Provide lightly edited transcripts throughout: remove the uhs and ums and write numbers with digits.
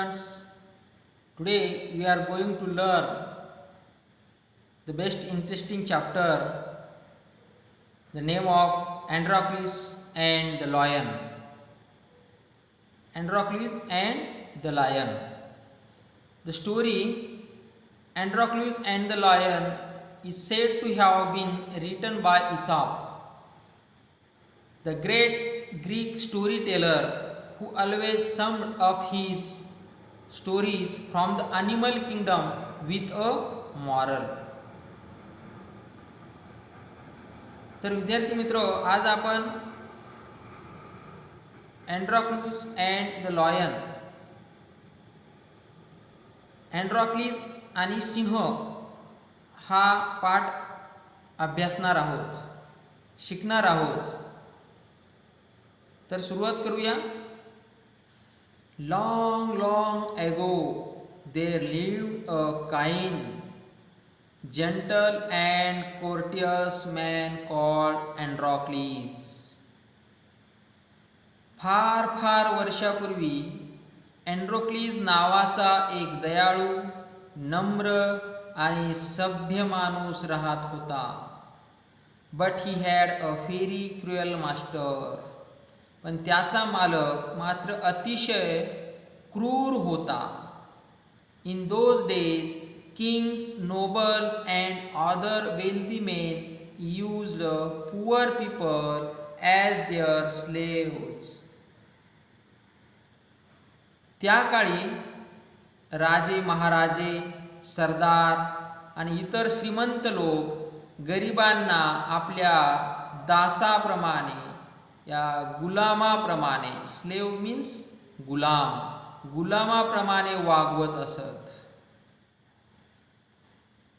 students, today we are going to learn the best interesting chapter, the name of Androcles and the lion. Androcles and the lion. The story Androcles and the lion is said to have been written by Aesop, the great Greek storyteller who always summed up his stories from the animal kingdom with a moral. तर विद्यार्थी मित्रो, आज आपण अँड्रॉक्लूस and the lion, अँड्रॉक्लिस आणि सिंह हा पाठ अभ्यासणार आहोत, शिकणार आहोत. तर सुरुवात करूया. Long, long ago, there lived a kind, gentle and courteous man called Androcles. फार फार वर्षापूर्वी अँड्रोक्लिस नावाचा एक दयाळू, नम्र आणि सभ्य माणूस राहत होता. But he had a very cruel master. पण त्याचा मालक मात्र अतिशय क्रूर होता. In those days Kings, nobles and other wealthy main used poor people as there slaves. त्या काळी राजे, महाराजे, सरदार आणि इतर श्रीमंत लोक गरिबांना आपल्या दासाप्रमाणे, या गुलामाप्रमाणे, स्लेव मीन्स गुलाम, गुलामाप्रमाणे वागवत असत.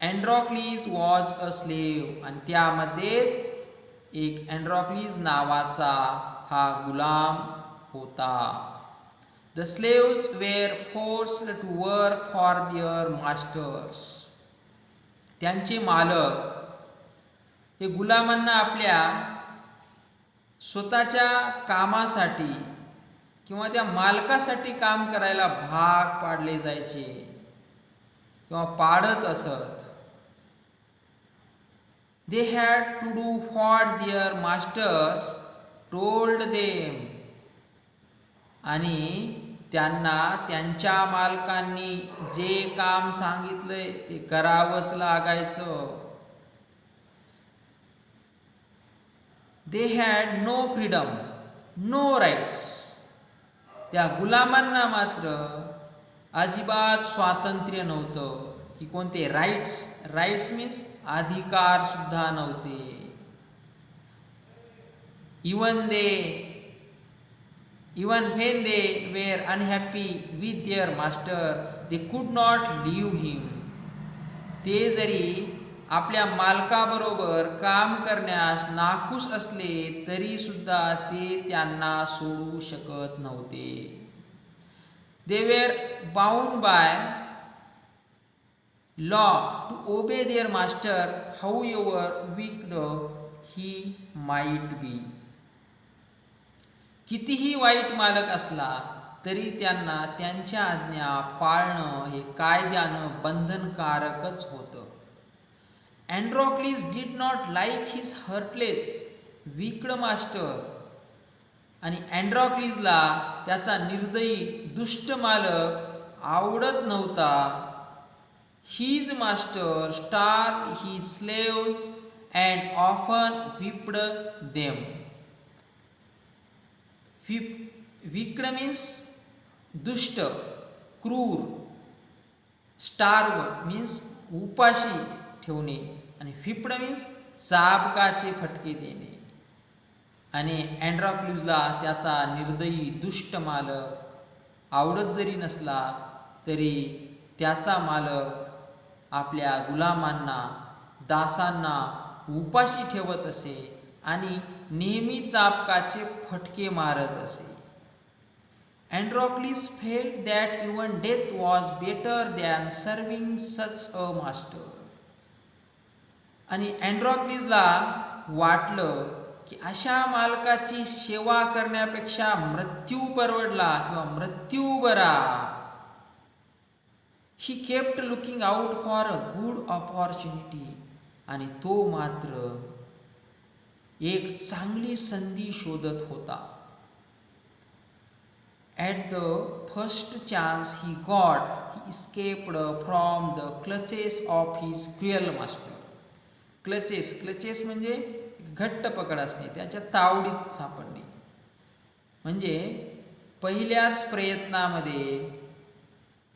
Androcles was a slave. आणि त्यामध्येच एक अँड्रॉक्लिस नावाचा हा गुलाम होता. The slaves were forced to work for their masters. त्यांचे मालक हे गुलामांना आपल्या स्वतःच्या कामासाठी किंवा त्या मालकासाठी काम करायला भाग पाडले जायचे किंवा पाडत असत. They had to do what their masters told them. आणि त्यांना त्यांच्या मालकांनी जे काम सांगितलंय ते करावंच लागायचं. They had no freedom, no rights. त्या गुलामांना मात्र अजिबात स्वातंत्र्य नव्हतं, की कोणते राईट्स, राईट्स मीन्स अधिकार सुद्धा नव्हते. even when they were unhappy with their master, they could not leave him. ते जरी आपल्या मालकाबरोबर काम करण्यास नाखुश असले तरी सुद्धा ते त्यांना सोडू शकत नव्हते. They were bound by law to obey their master however wicked he might be. कितीही वाईट मालक असला तरी त्यांना त्यांच्या आज्ञा पाळणं हे कायद्यानं बंधनकारकच होतं. Androcles did not like his heartless, wicked master. आणि अँड्रॉक्लिसला त्याचा निर्दयी, दुष्ट मालक आवडत नव्हता. His master starved his slaves and often whipped them. Wicked means दुष्ट, क्रूर. starve means उपाशी ठेवणे आणि whipped मीन्स चाबकाचे फटके देणे. आणि अँड्रॉक्लिसला त्याचा निर्दयी, दुष्ट मालक आवडत जरी नसला तरी त्याचा मालक आपल्या गुलामांना, दासांना उपाशी ठेवत असे आणि नेहमी चाबकाचे फटके मारत असे. Androcles felt that even death was better than serving such a master. आणि अँड्रॉक्लिसला वाटलं की अशा मालकाची सेवा करण्यापेक्षा मृत्यू परवडला किंवा मृत्यू बरा. He kept looking out for a good opportunity. आणि तो मात्र एक चांगली संधी शोधत होता. At the first chance he got he escaped from the clutches of his cruel master. Clutches म्हणजे घट्ट पकड असणे, त्याच्या तावडीत सापडणे. म्हणजे पहिल्याच प्रयत्नामध्ये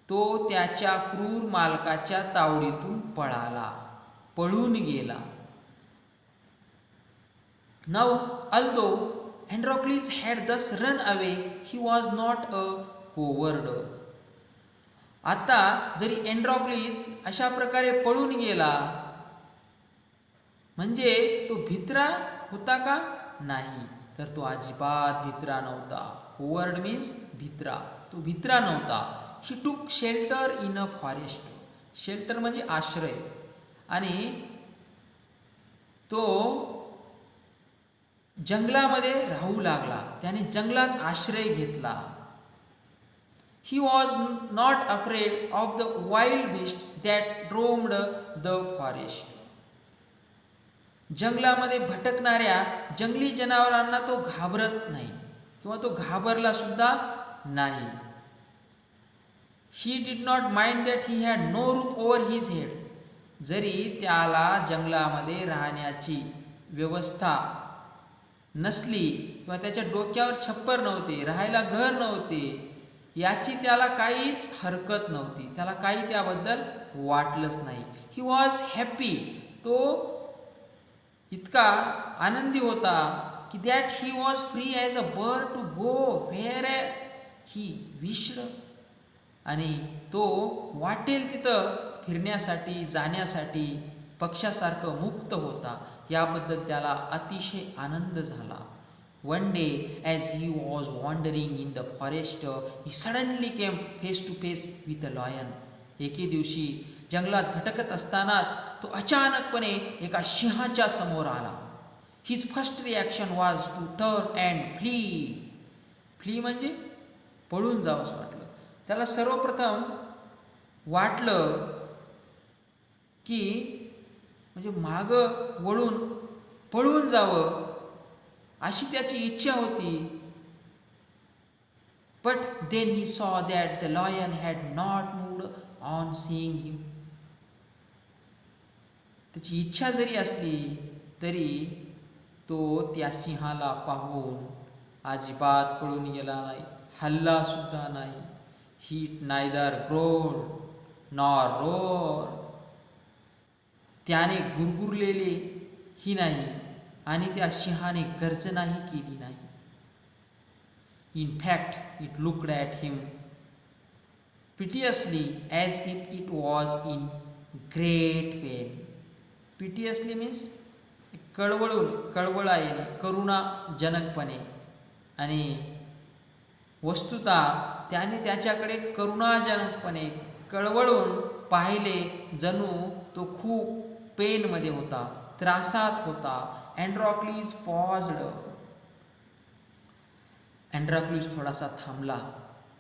तो त्याच्या क्रूर मालकाच्या तावडीतून पळून गेला. Now, although Androcles had thus run away, he was not a coward. आता जरी एंड्रॉक्लिस अशा प्रकारे पळून गेला, म्हणजे तो भित्रा होता का? नाही, तर तो अजिबात भित्रा नव्हता. कोवर्ड मीन्स भित्रा. तो भित्रा नव्हता. He took shelter in a forest. Shelter म्हणजे आश्रय. आणि तो जंगलामध्ये राहू लागला. त्याने जंगलात आश्रय घेतला. He was not afraid of the wild beast that roamed the forest. जंगलामध्ये भटकणाऱ्या जंगली जनावरांना तो घाबरत नाही किंवा तो घाबरला सुद्धा नाही. He did not mind that he had no roof over his head. जरी त्याला जंगलामध्ये राहण्याची व्यवस्था नसली किंवा त्याच्या डोक्यावर छप्पर नव्हते, राहायला घर नव्हते, याची त्याला काहीच हरकत नव्हती. त्याला काही त्याबद्दल वाटलंच नाही. He was happy. तो इतका आनंदी होता की that he was free as a bird to go where he wished. आणि तो वाटेल तिथं फिरण्यासाठी जाण्यासाठी पक्षासारखं मुक्त होता. याबद्दल त्याला अतिशय आनंद झाला. One day as he was wandering in the forest he suddenly came face to face with a lion. एके दिवशी जंगलात भटकत असतानाच तो अचानकपणे एका सिंहाच्या समोर आला. His first reaction was to turn and flee. Flee म्हणजे पळून जावं असं वाटलं त्याला. सर्वप्रथम वाटलं की म्हणजे मागं वळून पळून जावं अशी त्याची इच्छा होती. But then he saw that the lion had not moved on seeing him. त्याची इच्छा जरी असली तरी तो त्या सिंहाला पाहून अजिबात पळून गेला नाही, हल्ला सुद्धा नाही. ही नायदर ग्रोन नॉर रोर. त्याने गुरगुरलेले ही नाही आणि त्या सिंहाने गर्जनाही केली नाही. In fact it looked at him piteously as if it was in great pain. Piteously means कळवळा येणे, करुणाजनकपणे. आणि वस्तुतः त्याने त्याच्याकडे करुणाजनकपणे कळवळून पाहिले, जणू तो खूप पेनमध्ये होता, त्रासात होता. अँड्रॉक्लिस पॉज्ड. अँड्रॉक्लिस थोडासा थांबला.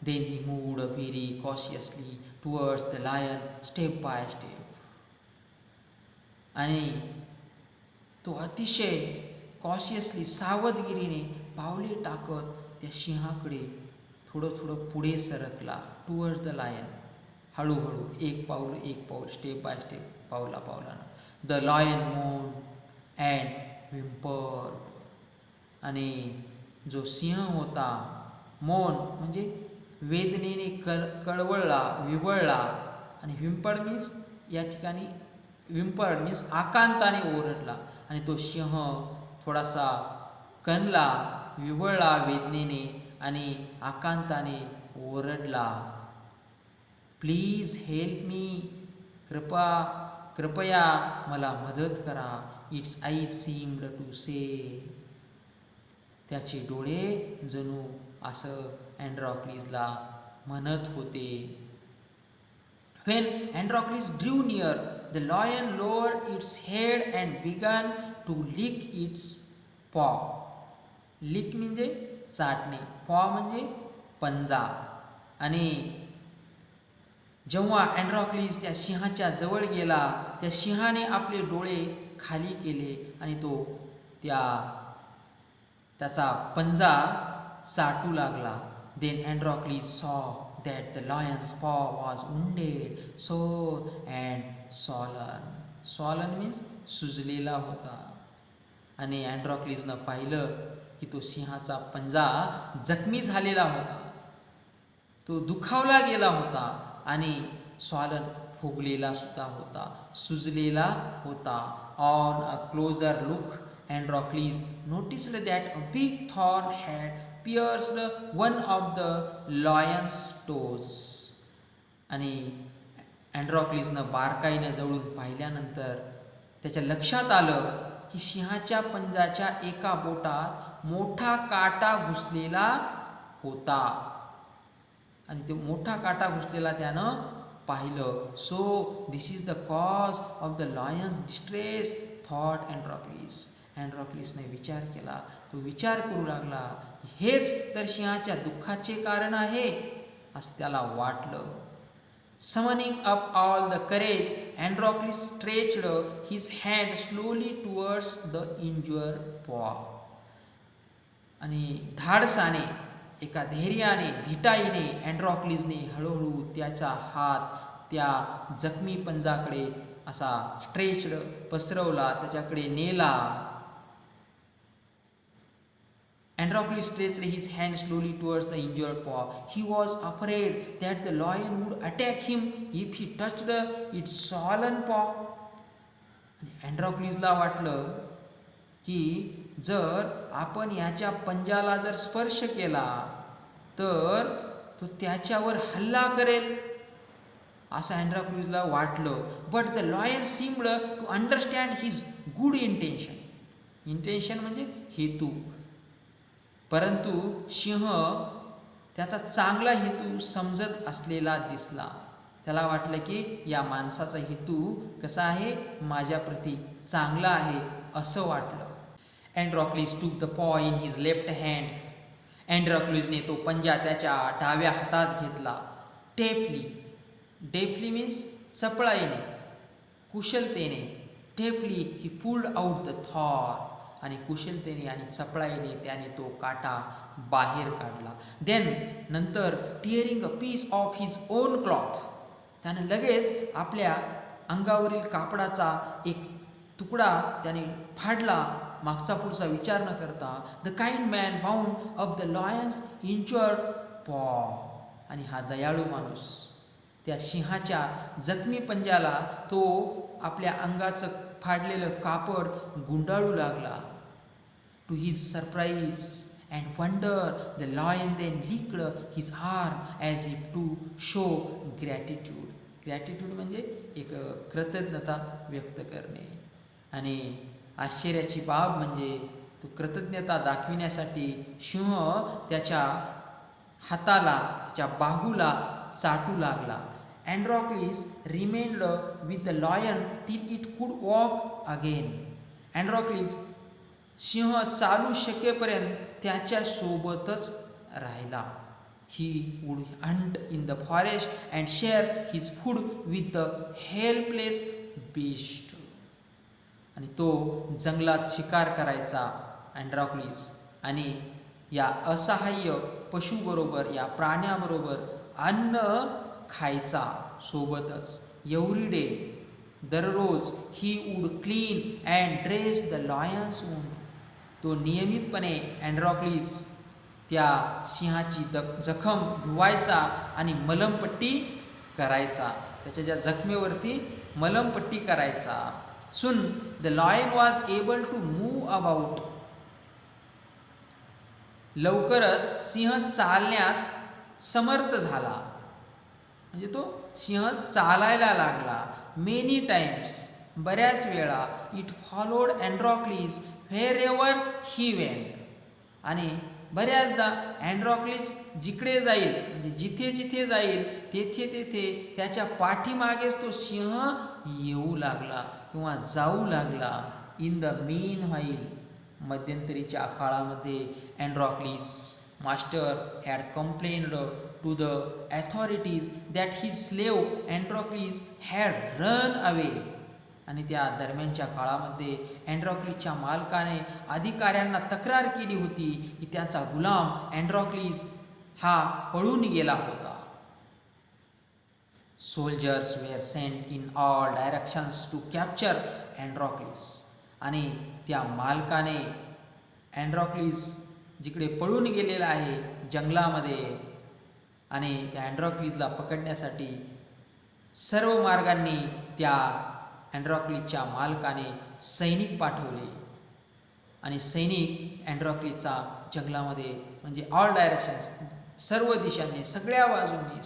Then he moved very cautiously towards the lion step by step. आणि तो अतिशय कॉशियसली सावधगिरीने पावले टाकत त्या सिंहाकडे थोडं पुढे सरकला. Towards the lion. हळूहळू एक पाऊल स्टेप बाय स्टेप, पावलानं. The lion moan and whimper. आणि जो सिंह होता, मोन म्हणजे वेदनेने विवळला. आणि व्हिम्पर मीन्स या ठिकाणी व्हिम्पर मीन्स आकांताने ओरडला. आणि तो सिंह थोडासा कणला, विवळला वेदनेने आणि आकांताने ओरडला. Please help me. कृपया मला मदत करा. इट्स आईज सीम्ड टू से. त्याचे डोळे जणू असं अँड्रॉक्लिसला म्हणत होते. When Androcles drew near, the lion lowered its head and began to lick its paw. Lick म्हणजे चाटणे, paw म्हणजे पंजा. आणि जेव्हा अँड्रॉक्लिस त्या सिंहाच्या जवळ गेला, त्या सिंहाने आपले डोळे खाली केले आणि तो त्याचा पंजा चाटू लागला. देन अँड्रॉक्लिस सॉ दॅट द लायन्स पॉ वॉज वुंडेड, सोर अँड सॉलन. सॉलन मीन्स सुजलेला होता. आणि अँड्रॉक्लिसनं पाहिलं की तो सिंहाचा पंजा जखमी झालेला होता, तो दुखावला गेला होता आणि स्वालन फुगलेला सुद्धा होता, सुजलेला होता. On a closer look Androcles noticed that a big thorn had pierced one of the lion's toes. आणि अँड्रॉक्लिसनं बारकाईनं जवळून पाहिल्यानंतर त्याच्या लक्षात आलं की सिंहाच्या पंजाच्या एका बोटात मोठा काटा घुसलेला होता आणि तो मोठा काटा घुसलेला त्यानं पाहिलं. So this is the cause of the lion's distress thought Androcles. अँड्रॉक्लिसने विचार केला, तो विचार करू लागला, हेच तर सिंहाच्या दुःखाचे कारण आहे असं त्याला वाटलं. Summoning up all the courage, Androcles stretched his hand slowly towards the injured paw. आणि धाडसाने, एका धैर्याने, धिटाईने अँड्रॉक्लिसने हळूहळू त्याचा हात त्या जखमी पंजाकडे असा स्ट्रेच्ड पसरवला, त्याच्याकडे नेला. Androcles stretched his hand slowly towards the injured paw. He was afraid that the lion would attack him if he touched its swollen paw. अँड्रॉक्लिसला वाटलं की जर आपण याच्या पंजाला जर स्पर्श केला तर तो त्याच्यावर हल्ला करेल असं अँड्रॉक्लिसला वाटलं. But the lion seemed to understand his good intention. Intention म्हणजे हेतू. परंतु सिंह त्याचा चांगला हेतू समजत असलेला दिसला. त्याला वाटलं की या माणसाचा हेतू कसा आहे, माझ्याप्रती चांगला आहे असं वाटलं. अँड्रॉक्लिस टूक द पॉ इन हिज लेफ्ट हँड. अँड्रॉक्लिसने तो पंजा त्याच्या डाव्या हातात घेतला. डेफ्ली, डेफ्ली मीन्स चपळाईने, कुशलतेने. Deftly he pulled out the thorn. आणि कुशलतेने आणि चपळाईने त्याने तो काटा बाहेर काढला. देन नंतर tearing a piece of his own cloth, त्याने लगेच आपल्या अंगावरील कापडाचा एक तुकडा त्याने फाडला, मागचा पुढचा विचार न करता. The kind man bound up the Lions injured पॉ. आणि हा दयाळू माणूस त्या सिंहाच्या जखमी पंजाला तो आपल्या अंगाचं फाडलेलं कापड गुंडाळू लागला. To his surprise and wonder the lion then licked his arm as if to show gratitude. Gratitude म्हणजे एक कृतज्ञता व्यक्त करणे. आणि आश्चर्याची बाब म्हणजे तो कृतज्ञता दाखविण्यासाठी सिंह त्याच्या हाताला, त्याच्या बाहूला चाटू लागला. Androcles remained with the lion till it could walk again. Androcles सिंह चालू शकेपर्यंत त्याच्या सोबतच राहिला. He would hunt in the forest and share his food with the helpless beast. आणि तो जंगलात शिकार करायचा अँड्रॉक्लिस आणि या असहाय्य पशुबरोबर, या प्राण्याबरोबर अन्न खायचा सोबतच. एव्हरी डे, दररोज, he would clean and dress the Lions wound. तो नियमितपणे अँड्रॉक्लिस त्या सिंहाची जखम धुवायचा आणि मलमपट्टी करायचा, त्याच्या ज्या जखमेवरती मलमपट्टी करायचा. Soon the lion was able to move about. लवकरच सिंह चालण्यास समर्थ झाला, म्हणजे तो सिंह चालायला लागला. मेनी टाइम्स, बऱ्याच वेळा. It followed Androcles wherever he went. आणि बऱ्याचदा अँड्रॉक्लिस जिकडे जाईल, म्हणजे जिथे जिथे जाईल तेथे तेथे त्याच्या पाठीमागेच तो सिंह येऊ लागला किंवा जाऊ लागला. इन द मीन व्हाईल, मध्यंतरीच्या काळामध्ये अँड्रॉक्लिस master had complained to the authorities that his slave Androcles had run away. आणि त्या दरम्यानच्या काळामध्ये अँड्रॉक्लिसच्या मालकाने अधिकाऱ्यांना तक्रार केली होती की त्याचा गुलाम अँड्रॉक्लिस हा पळून गेला होता. Soldiers were sent in all directions to capture Androcles. आणि त्या मालकाने अँड्रॉक्लिस जिकडे पळून गेलेला आहे जंगलामध्ये आणि त्या अँड्रॉक्लिसला पकडण्यासाठी सर्व मार्गांनी त्या अँड्रॉक्लिसच्या मालकाने सैनिक पाठवले आणि सैनिक अँड्रॉक्लिसचा जंगलामध्ये म्हणजे ऑल डायरेक्शन्स सर्व दिशांनी सगळ्या बाजूंनी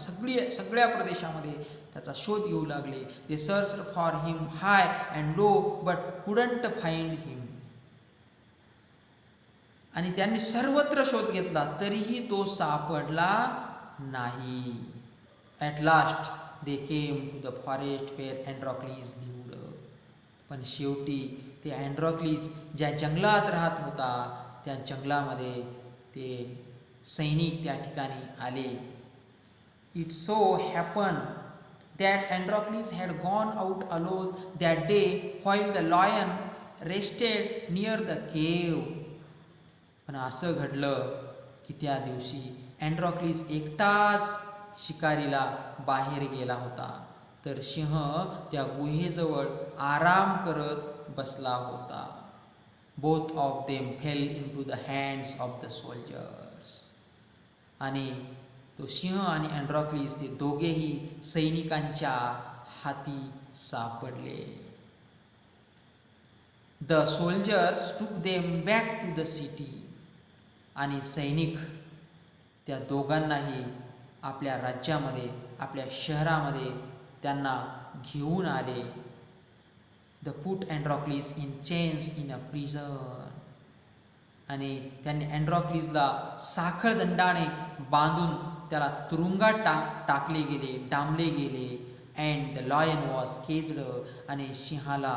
सगळ्या प्रदेशामध्ये त्याचा शोध घेऊ लागले. They search for him high and low but couldn't find him. आणि त्यांनी सर्वत्र शोध घेतला तरीही तो सापडला नाही. At last they came to the forest where Androcles lived. पण शेवटी ते अँड्रॉक्लिस ज्या जंगलात राहत होता त्या जंगलामध्ये ते सैनिक त्या ठिकाणी आले. It so happen that Androcles had gone out alone that day while the lion rested near the cave. पण असं घडलं की त्या दिवशी अँड्रॉक्लिस एकटाच शिकारीला बाहेर गेला होता तर सिंह त्या गुहेजवळ आराम करत बसला होता. Both of them fail into the hands of the soldiers. आणि तो सिंह आणि अँड्रॉक्लिस ते दोघेही सैनिकांच्या हाती सापडले. The soldiers took them back to the city. आणि सैनिक त्या दोघांनाही आपल्या राज्यामध्ये आपल्या शहरामध्ये त्यांना घेऊन आले. The put Androcles in chains in a prison. आणि त्यांनी अँड्रॉक्लिसला साखळदंडाने बांधून त्याला तुरुंगात टाकले गेले, डांबले गेले. And the lion was caged. आणि सिंहाला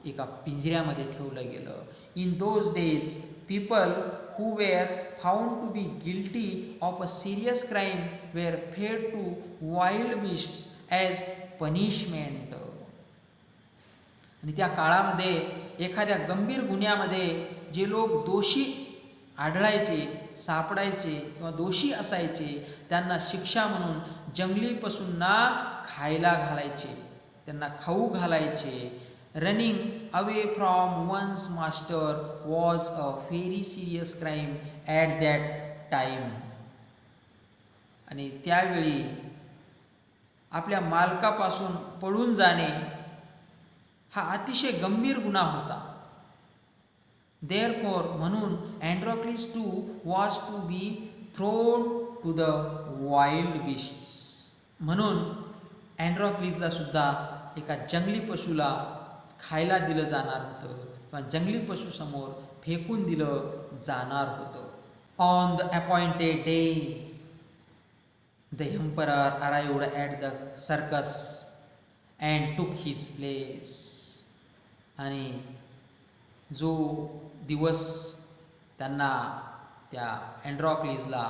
एका पिंजऱ्यामध्ये ठेवलं गेलं. In those days people who were found to be guilty of a serious crime were fed to wild beasts as punishment. आणि त्या काळामध्ये एखाद्या गंभीर गुन्ह्यामध्ये जे लोक दोषी आढळायचे, सापडायचे किंवा दोषी असायचे त्यांना शिक्षा म्हणून जंगली पशूंना खायला घालायचे, त्यांना खाऊ घालायचे. Running away from one's master was a very serious crime at that time. आणि त्यावेळी आपल्या मालकापासून पळून जाणे हा अतिशय गंभीर गुन्हा होता. देअरफॉर म्हणून Androcles too was to be thrown to the wild beasts. म्हणून अँड्रॉक्लिसला सुद्धा एका जंगली पशुला खायला दिलं जाणार होतं किंवा जंगली पशुसमोर फेकून दिलं जाणार होतं. On the appointed day the emperor arrived at the circus and टूक हिज प्लेस. आणि जो दिवस त्यांना त्या अँड्रॉक्लिसला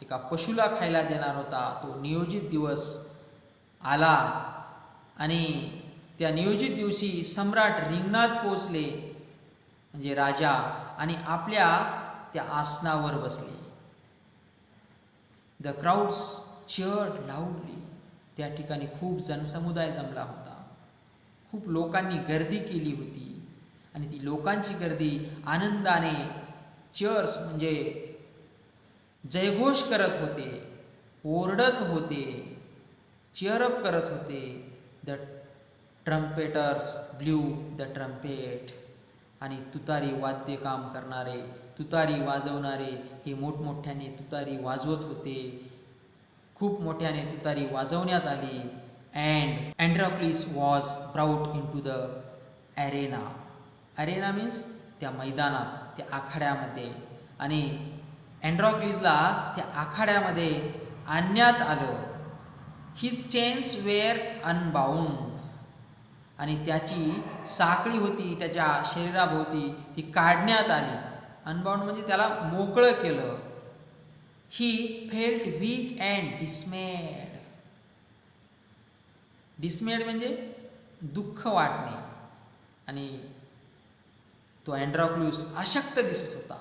एका पशुला खायला देणार होता तो नियोजित दिवस आला. आणि त्या नियोजित दिवशी सम्राट रिंगणात पोचले म्हणजे राजा आणि आपल्या त्या आसनावर बसले. The crowds cheered loudly. त्या ठिकाणी खूप जनसमुदाय जमला होता, खूप लोकांनी गर्दी केली होती आणि ती लोकांची गर्दी आनंदाने चीअर्स म्हणजे जयघोष करत होते, ओरडत होते, चीअरअप करत होते. The trumpeters blew the trumpet. आणि तुतारी वाद्य काम करणारे, तुतारी वाजवणारे हे मोठमोठ्याने तुतारी वाजवत होते. खूप मोठ्याने तुतारी वाजवण्यात आली. And Androcles was brought in to the arena. Arena means त्या मैदानात, त्या आखाड्यामध्ये. आणि अँड्रॉक्लिसला त्या आखाड्यामध्ये आणण्यात आलं. His chains were unbound. आणि त्याची साखळी होती त्याच्या शरीराभोवती ती काढण्यात आली. अनबाउंड म्हणजे त्याला मोकळं केलं. He felt weak and dismayed. Dismayed म्हणजे दुःख वाटणे, आणि तो अँड्रॉक्लूस अशक्त दिसत होता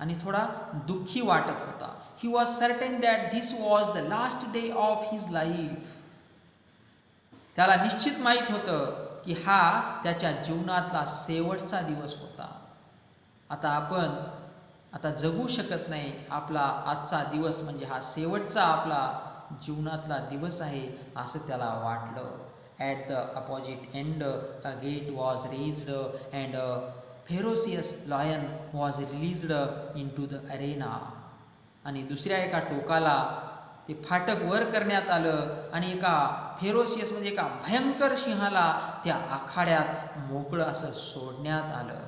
आणि थोडा दुःखी वाटत होता. He was certain that this was the last day of his life. त्याला निश्चित माहीत होतं की हा त्याच्या जीवनातला शेवटचा दिवस होता. आता जगू शकत नाही. आपला आजचा दिवस म्हणजे हा शेवटचा आपला जीवनातला दिवस आहे असं त्याला वाटलं. At the opposite end, a gate was raised and a ferocious lion was released into the arena. आणि दुसऱ्या एका टोकाला ते फाटक वर करण्यात आलं आणि एका फेरोसियस म्हणजे एका भयंकर सिंहाला त्या आखाड्यात मोकळं असं सोडण्यात आलं.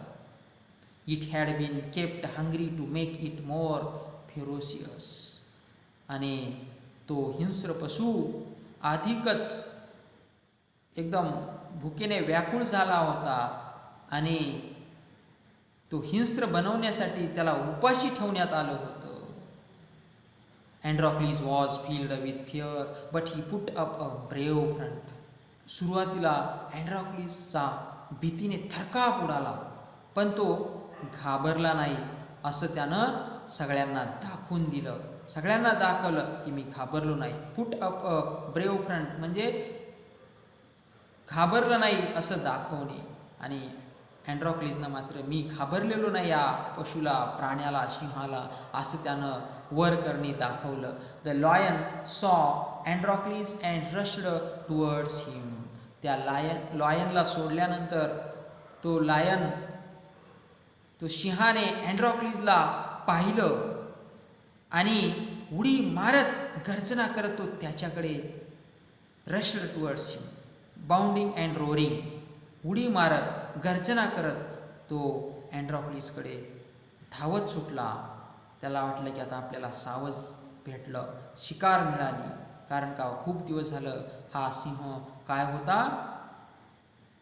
It had been kept hungry to make it more ferocious. आणि तो हिंस्र पशु अधिकच एकदम भुकेने व्याकुळ झाला होता आणि तो हिंस्र बनवण्यासाठी त्याला उपाशी ठेवण्यात आलं होतं. Androcles was filled with fear, but he put up a brave front. सुरुवातीला अँड्रॉक्लिसचा भीतीने थरकाप उडाला, पण तो घाबरला नाही असं त्यानं सगळ्यांना दाखवून दिलं. सगळ्यांना दाखवलं की मी घाबरलो नाही. Put up a brave front म्हणजे घाबरलं नाही असं दाखवणे. आणि अँड्रॉक्लिसनं मात्र मी घाबरलेलो नाही या पशुला, प्राण्याला, सिंहाला असं त्यानं वर करणे दाखवलं. द लॉयन सॉ अँड्रॉक्लिस अँड रश्ड टुवर्ड्स हिम. त्या लॉयनला सोडल्यानंतर तो सिंहाने अँड्रॉक्लिसला पाहिलं आणि उडी मारत गर्जना करत तो त्याच्याकडे rushed towards him, bounding and roaring, उडी मारत गर्जना करत तो अँड्रॉक्लिसकडे धावत सुटला. त्याला वाटलं की आता आपल्याला सावज भेटलं, शिकार मिळाली. कारण का खूप दिवस झालं हा सिंह काय होता,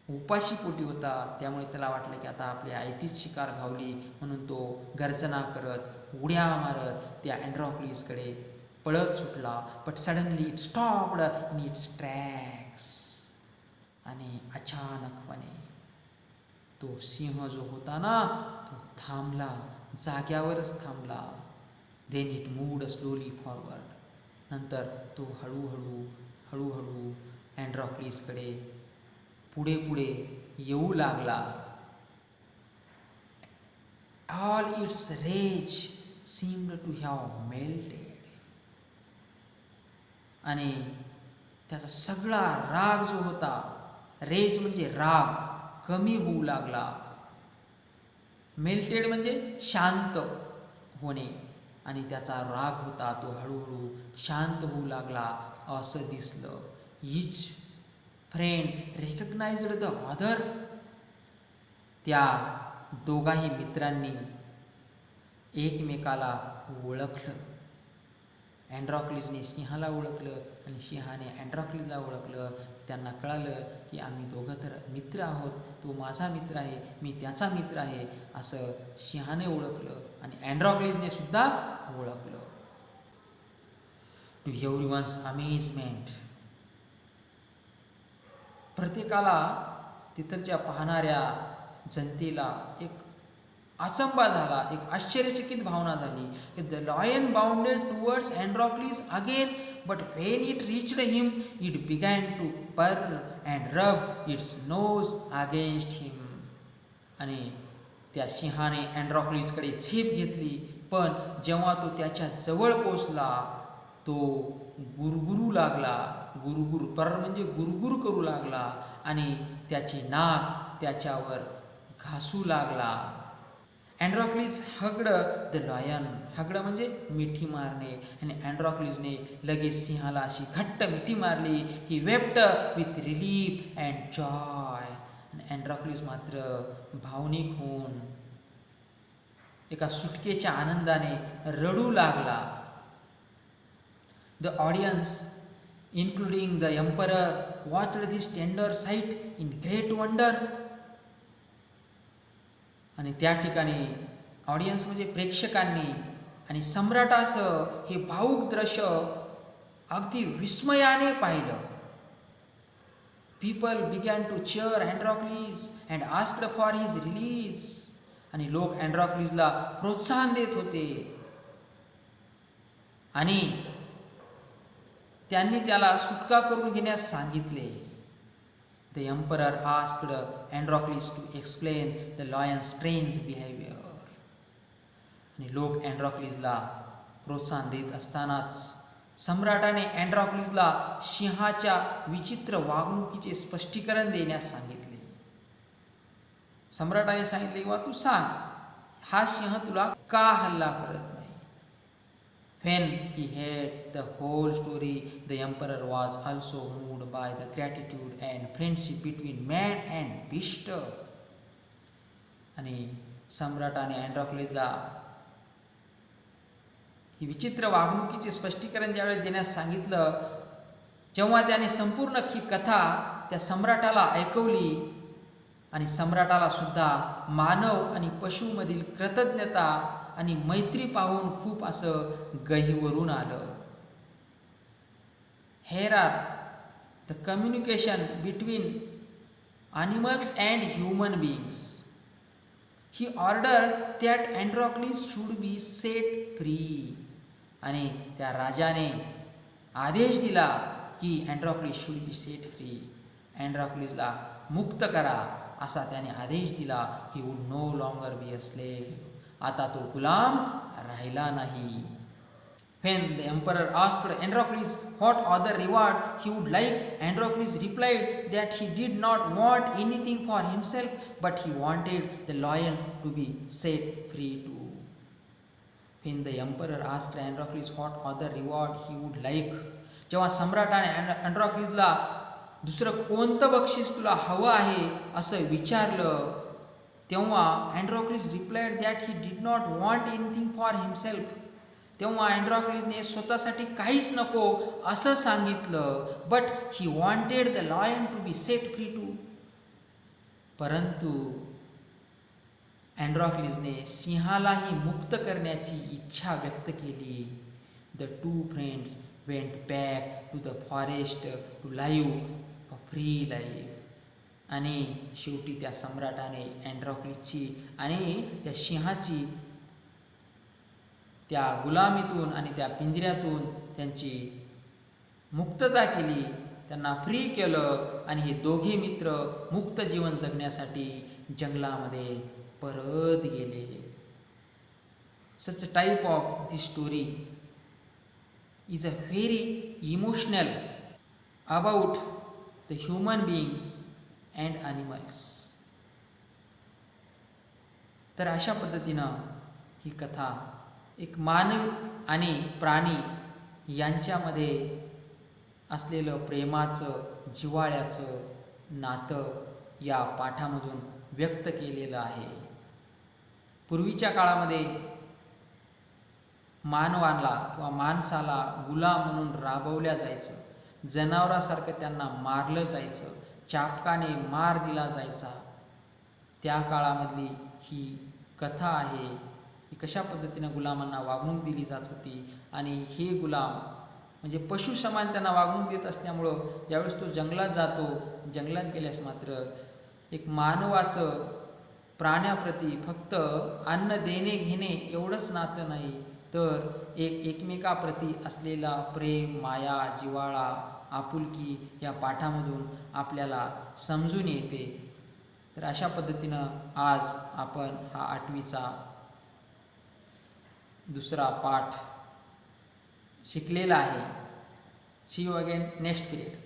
उपाशीपोटी होता. त्यामुळे त्याला वाटलं की आता आपली आयतीच शिकार घावली. म्हणून तो गर्जना करत उड्या मारत त्या अँड्रॉक्लिसकडे पळत सुटला. But suddenly it stopped in its tracks. आणि अचानकपणे तो सिंह जो होता ना तो थांबला, जाग्यावरच थांबला. Then it moved slowly forward. नंतर तो हळूहळू अँड्रॉक्लिसकडे पुढे येऊ लागला. All its rage seemed to have melted. आणि त्याचा सगळा राग जो होता, रेज म्हणजे राग, कमी होऊ लागला. मेल्टेड म्हणजे शांत होणे. आणि त्याचा राग होता तो हळूहळू शांत होऊ लागला असं दिसलं. इच फ्रेंड रेकग्नाइज्ड द अदर. त्या दोघाही मित्रांनी एकमेकाला ओळखलं. अँड्रॉक्लिसने सिंहाला ओळखलं आणि सिंहाने अँड्रॉक्लिसला ओळखलं. त्यांना कळालं की आम्ही दोघं तर मित्र आहोत, तो माझा मित्र आहे, मी त्याचा मित्र आहे असं सिंहाने ओळखलं आणि अँड्रॉक्लिसने सुद्धा ओळखलं. टू एव्हरीवन्स अमेजमेंट, प्रत्येकाला, तिथलच्या पाहणाऱ्या जनतेला एक अचंबा झाला, एक आश्चर्यचकित भावना झाली. The lion bounded towards Androcles again, but when it reached him it began to purr and rub its nose against him. आणि त्या सिंहाने अँड्रॉक्लिसकडे झेप घेतली, पण जेव्हा तो त्याच्या जवळ पोचला तो गुरगुरू लागला. पर्र म्हणजे गुरगुर करू लागला आणि त्याचे नाक त्याच्यावर घासू लागला. अँड्रॉक्लिस हगड द लॉयन. हगड म्हणजे मिठी मारणे. आणि अँड्रॉक्लिसने लगेच सिंहाला अशी घट्ट मिठी मारली. He wept with relief and joy. Androcles मात्र भावनिक होऊन एका सुटकेच्या आनंदाने रडू लागला. The audience including the emperor watched this tender sight in great wonder. आणि त्या ठिकाणी ऑडियन्स म्हणजे प्रेक्षकांनी आणि सम्राटासह हे भावुक दृश्य अगदी विस्मयाने पाहिलं. People began to cheer Androcles and asked for his release. आणि लोक अँड्रॉक्लिसला प्रोत्साहन देत होते आणि त्यांनी त्याला सुटका करून घेण्यास सांगितले. The emperor asked Androcles to explain the lion's strange behavior. आणि लोक अँड्रॉक्लिसला प्रोत्साहन देत असतानाच सम्राटाने अँड्रॉक्लिसला सिंहाच्या विचित्र वागणुकीचे स्पष्टीकरण देण्यास सांगितले. सम्राटाने सांगितले की तू सांग, हा सिंह तुला का हल्ला करत नाही. When he heard the whole story, the emperor was also moved by the gratitude and friendship between man and beast. आणि सम्राटाने अँड्रॉक्लिसला ही विचित्र वागणुकीचे स्पष्टीकरण ज्यावेळेस देण्यास सांगितलं, जेव्हा त्याने संपूर्ण कथा त्या सम्राटाला ऐकवली आणि सम्राटाला सुद्धा मानव आणि पशुमधील कृतज्ञता आणि मैत्री पाहून खूप असं गहिवरून आलं. Here are the communication between animals and human beings. He ordered that Androcles should be set free. आणि त्या राजाने आदेश दिला की अँड्रॉक्लिस शुड बी सेट फ्री. अँड्रॉक्लिसला मुक्त करा असा त्याने आदेश दिला. He would know longer be a slave. आता तो गुलाम राहिला नाही. When the emperor asked Androcles what other reward he would like, Androcles replied that he did not want anything for himself, but he wanted the lion to be set free too. When the emperor asked Androcles what other reward he would like, जेव्हा सम्राटाने अँड्रॉक्लिसला दुसरं कोणतं बक्षीस तुला हवं आहे असं विचारलं, तेव्हा Androcles replied that he did not want anything for himself. तेव्हा अँड्रॉक्लिसने स्वतःसाठी काहीच नको असं सांगितलं. But he wanted the lion to be set free too. परंतु अँड्रॉक्लिसने सिंहालाही मुक्त करण्याची इच्छा व्यक्त केली. The two friends went back to the forest to live a free life. आणि शेवटी त्या सम्राटाने अँड्रॉक्लिसची आणि त्या सिंहाची त्या गुलामीतून आणि त्या पिंजऱ्यातून त्यांची मुक्तता केली, त्यांना फ्री केलं आणि हे दोघे मित्र मुक्त जीवन जगण्यासाठी जंगलामध्ये परत गेले. सच type of this story is a very emotional about the human beings and animals. तर अशा पद्धतीनं ही कथा एक मानव आणि प्राणी यांच्यामध्ये असलेलं प्रेमाचं, जिव्हाळ्याचं नातं या पाठामधून व्यक्त केलेलं आहे. पूर्वीच्या काळामध्ये मानवाला किंवा माणसाला गुलाम म्हणून राबवल्या जायचं, जनावरासारखं त्यांना मारलं जायचं, चापकाने मार दिला जायचा. त्या काळामधली ही कथा आहे की कशा पद्धतीनं गुलामांना वागणूक दिली जात होती. आणि हे गुलाम म्हणजे पशु समान त्यांना वागणूक देत असल्यामुळं ज्यावेळेस तो जंगलात जातो, जंगलात गेल्यास मात्र एक मानवाचं प्राण्याप्रती फक्त अन्न देणे घेणे एवढंच नातं नाही, तर एकमेकाप्रती असलेला प्रेम, माया, जिव्हाळा, आपुलकी या पाठामधून आपल्याला समजून येते. तर अशा पद्धतीनं आज आपण हा 8वीचा दुसरा पाठ शिकलेला आहे. See you again next period.